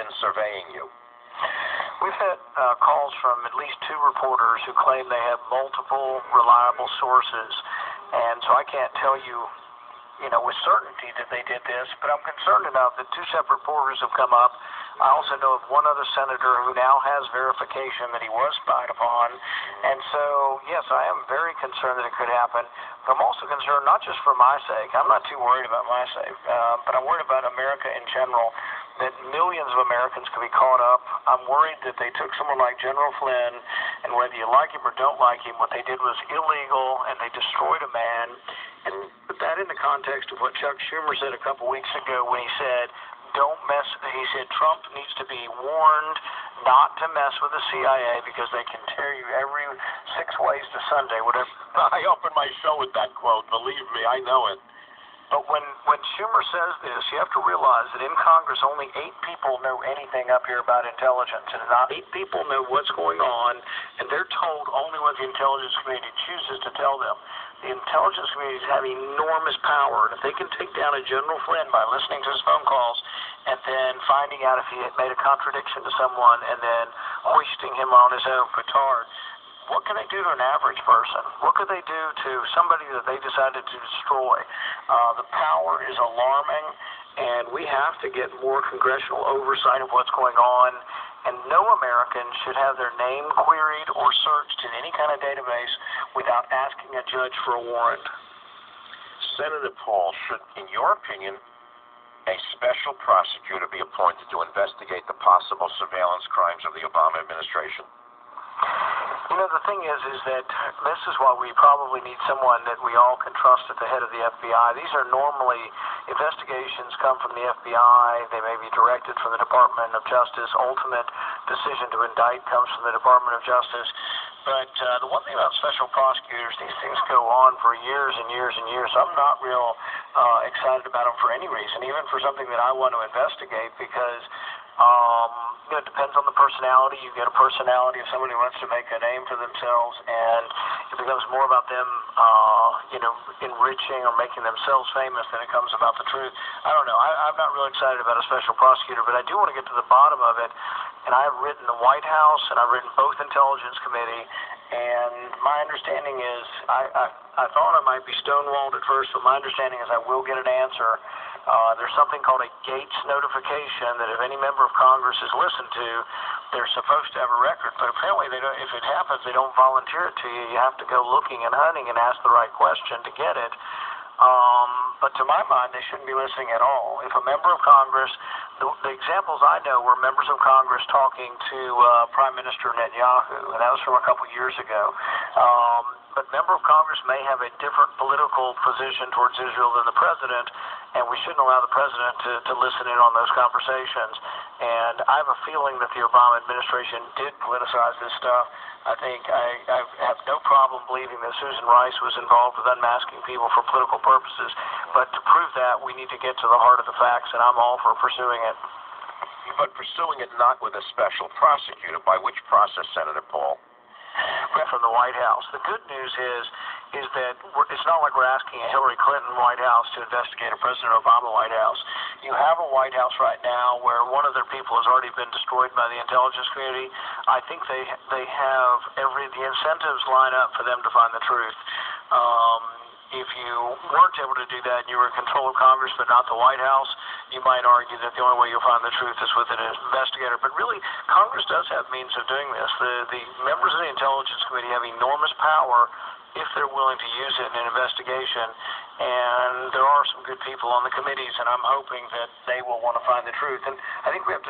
been surveying you? We've had calls from at least 2 reporters who claim they have multiple reliable sources, and so I can't tell you, with certainty that they did this, but I'm concerned enough that 2 separate reporters have come up. I also know of one other senator who now has verification that he was spied upon, and so, yes, I am very concerned that it could happen, but I'm also concerned not just for my sake. I'm not too worried about my sake, but I'm worried about America in general, that millions of Americans could be caught up. I'm worried that they took someone like General Flynn, and whether you like him or don't like him, what they did was illegal, and they destroyed a man. And put that in the context of what Chuck Schumer said a couple weeks ago when he said, he said Trump needs to be warned not to mess with the CIA because they can tear you every 6 ways to Sunday, whatever. I opened my show with that quote. Believe me, I know it. But when Schumer says this, you have to realize that in Congress only 8 people know anything up here about intelligence, and not 8 people know what's going on, and they're told only what the intelligence community chooses to tell them. The intelligence communities have enormous power, and if they can take down a General Flynn by listening to his phone calls and then finding out if he had made a contradiction to someone and then hoisting him on his own petard, what can they do to an average person? What could they do to somebody that they decided to destroy? The power is alarming, and we have to get more congressional oversight of what's going on, and no American should have their name queried or searched in any kind of database without asking a judge for a warrant. Senator Paul, should, in your opinion, a special prosecutor be appointed to investigate the possible surveillance crimes of the Obama administration? The thing is that this is why we probably need someone that we all can trust at the head of the FBI. These are normally, investigations come from the FBI. They may be directed from the Department of Justice. Ultimate decision to indict comes from the Department of Justice. But the one thing about special prosecutors, these things go on for years and years and years. I'm not real excited about them for any reason, even for something that I want to investigate, because it depends on the personality. You get a personality of somebody who wants to make a name for themselves, and it becomes more about them, enriching or making themselves famous than it comes about the truth. I don't know. I'm not really excited about a special prosecutor, but I do want to get to the bottom of it. And I've written the White House, and I've written both Intelligence Committee, and my understanding is, I thought I might be stonewalled at first, but my understanding is I will get an answer. There's something called a Gates notification that if any member of Congress is listened to, they're supposed to have a record. But apparently, they don't. If it happens, they don't volunteer it to you. You have to go looking and hunting and ask the right question to get it. But to my mind, they shouldn't be listening at all. If a member of Congress, the examples I know were members of Congress talking to Prime Minister Netanyahu, and that was from a couple years ago. But member of Congress may have a different political position towards Israel than the president, and we shouldn't allow the president to listen in on those conversations. And I have a feeling that the Obama administration did politicize this stuff. I think I have no problem believing that Susan Rice was involved with unmasking people for political purposes. But to prove that, we need to get to the heart of the facts, and I'm all for pursuing it. But pursuing it not with a special prosecutor, by which process, Senator Paul? From the White House. The good news is that it's not like we're asking a Hillary Clinton White House to investigate a President Obama White House. You have a White House right now where one of their people has already been destroyed by the intelligence community. I think they have the incentives line up for them to find the truth. If you weren't able to do that and you were in control of Congress but not the White House, you might argue that the only way you'll find the truth is with an investigator. But really, Congress does have means of doing this. The members of the Intelligence Committee have enormous power if they're willing to use it in an investigation. And there are some good people on the committees, and I'm hoping that they will want to find the truth. And I think we have to